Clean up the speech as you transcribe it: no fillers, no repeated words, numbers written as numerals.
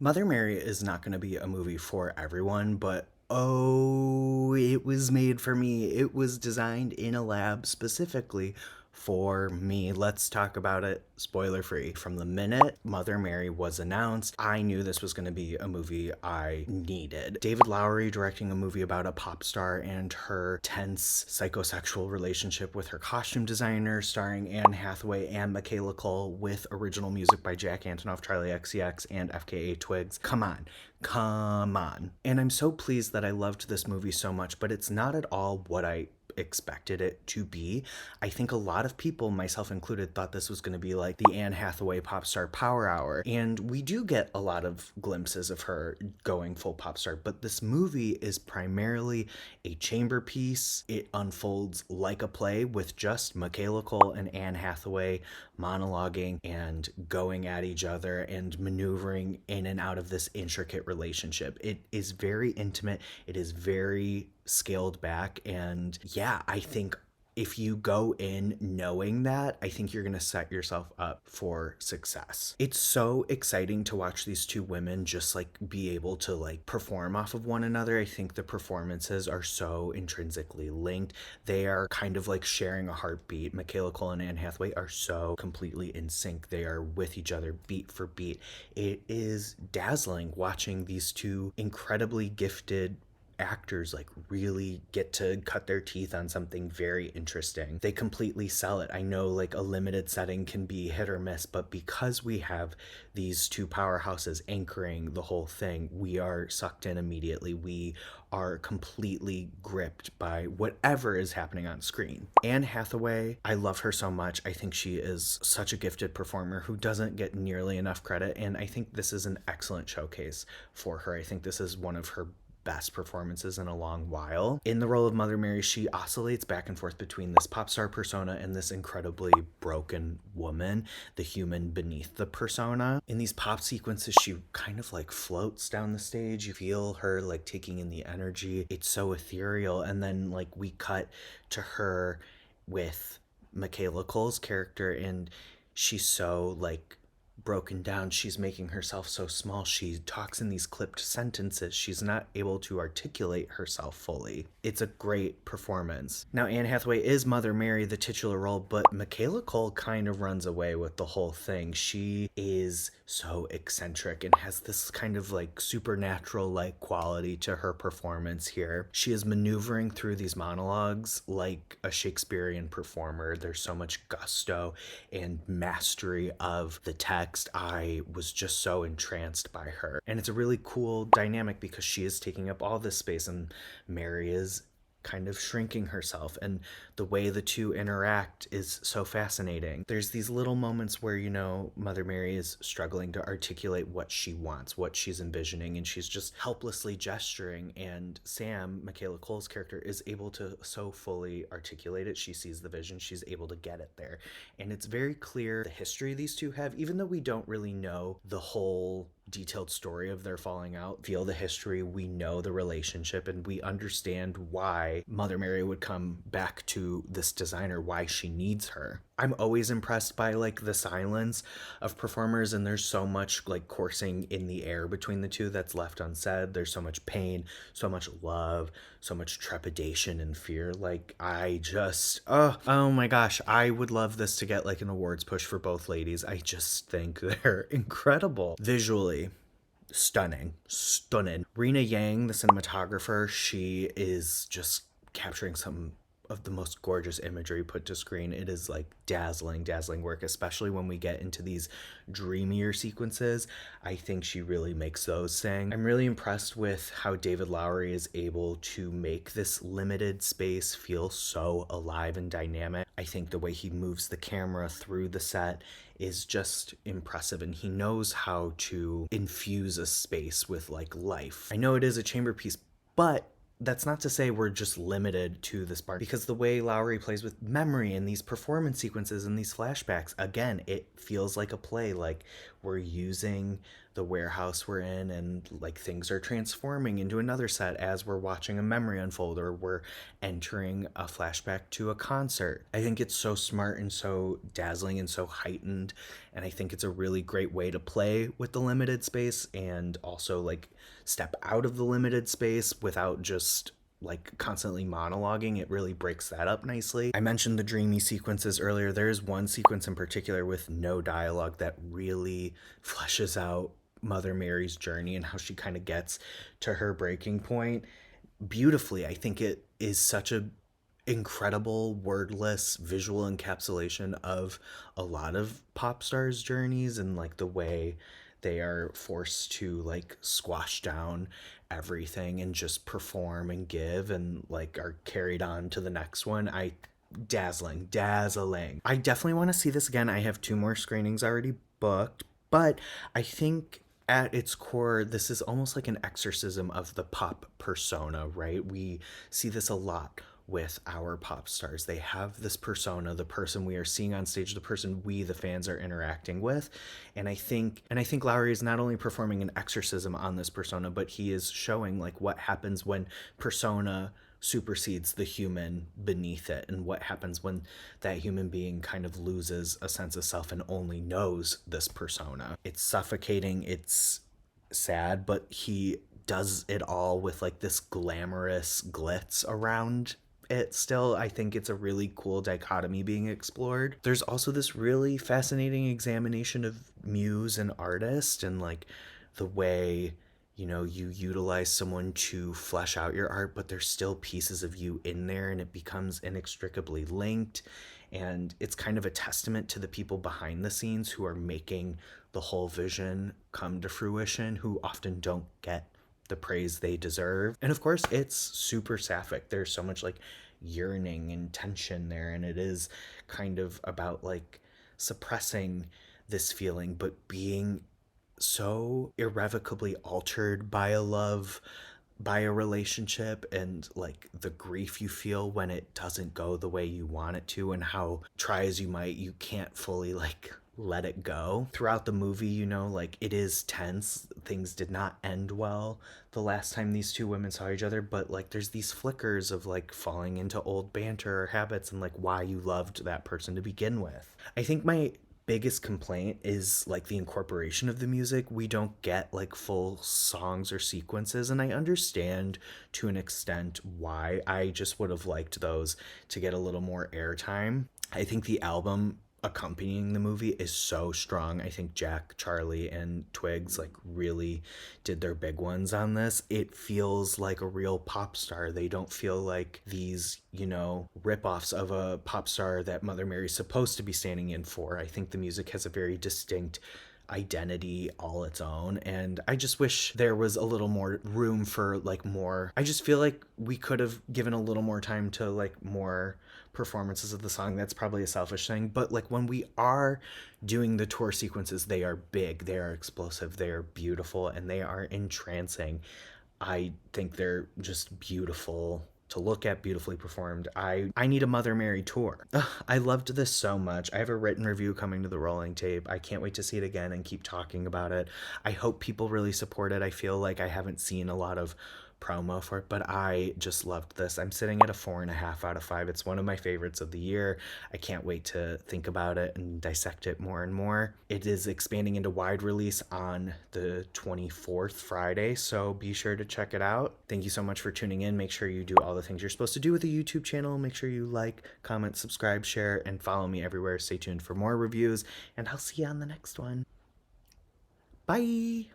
Mother Mary is not going to be a movie for everyone, but oh, it was made for me. It was designed in a lab specifically for me. Let's talk about it spoiler free. From the minute Mother Mary was announced, I knew this was going to be a movie I needed. David Lowery directing a movie about a pop star and her tense psychosexual relationship with her costume designer, starring Anne Hathaway and Michaela Cole, with original music by Jack Antonoff, Charlie XCX, and FKA Twigs. Come on. Come on. And I'm so pleased that I loved this movie so much, but it's not at all what I expected it to be. I think a lot of people, myself included, thought this was going to be like the Anne Hathaway pop star Power Hour. And we do get a lot of glimpses of her going full pop star, but this movie is primarily a chamber piece. It unfolds like a play with just Michaela Cole and Anne Hathaway monologuing and going at each other and maneuvering in and out of this intricate relationship. It is very intimate. It is very scaled back. And yeah, I think if you go in knowing that, I think you're going to set yourself up for success. It's so exciting to watch these two women just like be able to like perform off of one another. I think the performances are so intrinsically linked. They are kind of like sharing a heartbeat. Michaela Cole and Anne Hathaway are so completely in sync. They are with each other beat for beat. It is dazzling watching these two incredibly gifted actors like really get to cut their teeth on something very interesting. They completely sell it. I know like a limited setting can be hit or miss, but because we have these two powerhouses anchoring the whole thing, we are sucked in immediately. We are completely gripped by whatever is happening on screen. Anne Hathaway, I love her so much. I think she is such a gifted performer who doesn't get nearly enough credit, and I think this is an excellent showcase for her. I think this is one of her best performances in a long while. In the role of Mother Mary, she oscillates back and forth between this pop star persona and this incredibly broken woman, the human beneath the persona. In these pop sequences, she kind of like floats down the stage. You feel her like taking in the energy. It's so ethereal. And then like we cut to her with Michaela Cole's character, and she's so like broken down. She's making herself so small. She talks in these clipped sentences. She's not able to articulate herself fully. It's a great performance. Now, Anne Hathaway is Mother Mary, the titular role, but Michaela Cole kind of runs away with the whole thing. She is so eccentric and has this kind of like supernatural like quality to her performance here. She is maneuvering through these monologues like a Shakespearean performer. There's so much gusto and mastery of the text. I was just so entranced by her. And it's a really cool dynamic because she is taking up all this space and Mary is kind of shrinking herself, and the way the two interact is so fascinating. There's these little moments where, you know, Mother Mary is struggling to articulate what she wants, what she's envisioning, and she's just helplessly gesturing, and Sam, Michaela Cole's character, is able to so fully articulate it. She sees the vision, she's able to get it there, and it's very clear the history these two have, even though we don't really know the whole detailed story of their falling out, feel the history, we know the relationship, and we understand why Mother Mary would come back to this designer, why she needs her. I'm always impressed by like the silence of performers, and there's so much like coursing in the air between the two that's left unsaid. There's so much pain, so much love, so much trepidation and fear. Like I just oh my gosh, I would love this to get like an awards push for both ladies. I just think they're incredible visually. Stunning. Rena Yang, the cinematographer, she is just capturing some of the most gorgeous imagery put to screen. It is like dazzling work, especially when we get into these dreamier sequences. I think she really makes those sing. I'm really impressed with how David Lowery is able to make this limited space feel so alive and dynamic. I think the way he moves the camera through the set is just impressive, and he knows how to infuse a space with like life. I know it is a chamber piece, but that's not to say we're just limited to this part, because the way Lowery plays with memory and these performance sequences and these flashbacks, again, it feels like a play. Like we're using the warehouse we're in, and like things are transforming into another set as we're watching a memory unfold, or we're entering a flashback to a concert. I think it's so smart and so dazzling and so heightened, and I think it's a really great way to play with the limited space and also like step out of the limited space without just like constantly monologuing. It really breaks that up nicely. I mentioned the dreamy sequences earlier. There's one sequence in particular with no dialogue that really fleshes out Mother Mary's journey and how she kind of gets to her breaking point beautifully. I think it is such a incredible wordless visual encapsulation of a lot of pop stars' journeys, and like the way they are forced to like squash down everything and just perform and give and like are carried on to the next one. I dazzling. I definitely want to see this again. I have two more screenings already booked, but I think at its core, this is almost like an exorcism of the pop persona, right? We see this a lot with our pop stars. They have this persona, the person we are seeing on stage, the person we, the fans, are interacting with. And I think Lowery is not only performing an exorcism on this persona, but he is showing like what happens when persona supersedes the human beneath it, and what happens when that human being kind of loses a sense of self and only knows this persona. It's suffocating, it's sad, but he does it all with like this glamorous glitz around it still. I think it's a really cool dichotomy being explored. There's also this really fascinating examination of muse and artist, and like the way you utilize someone to flesh out your art, but there's still pieces of you in there and it becomes inextricably linked. And it's kind of a testament to the people behind the scenes who are making the whole vision come to fruition, who often don't get the praise they deserve. And of course, it's super sapphic. There's so much like yearning and tension there, and it is kind of about like suppressing this feeling, but being so irrevocably altered by a love, by a relationship, and like the grief you feel when it doesn't go the way you want it to, and how try as you might, you can't fully like let it go. Throughout the movie, like it is tense. Things did not end well the last time these two women saw each other, but like there's these flickers of like falling into old banter or habits and like why you loved that person to begin with. I think my biggest complaint is like the incorporation of the music. We don't get like full songs or sequences, and I understand to an extent why. I just would have liked those to get a little more airtime. I think the album accompanying the movie is so strong. I think Jack, Charlie, and Twigs like really did their big ones on this. It feels like a real pop star. They don't feel like these, rip-offs of a pop star that Mother Mary's supposed to be standing in for. I think the music has a very distinct identity all its own, and I just wish there was a little more room for like more. I just feel like we could have given a little more time to like more performances of the song. That's probably a selfish thing, but like when we are doing the tour sequences, they are big, they are explosive, they are beautiful, and they are entrancing. I think they're just beautiful to look at, beautifully performed. I need a Mother Mary tour. Ugh, I loved this so much. I have a written review coming to the rolling tape. I can't wait to see it again and keep talking about it. I hope people really support it. I feel like I haven't seen a lot of promo for it, but I just loved this. I'm sitting at a 4.5 out of 5. It's one of my favorites of the year. I can't wait to think about it and dissect it more and more. It is expanding into wide release on the 24th, Friday, so be sure to check it out. Thank you so much for tuning in. Make sure you do all the things you're supposed to do with a YouTube channel. Make sure you like, comment, subscribe, share, and follow me everywhere. Stay tuned for more reviews, and I'll see you on the next one. Bye!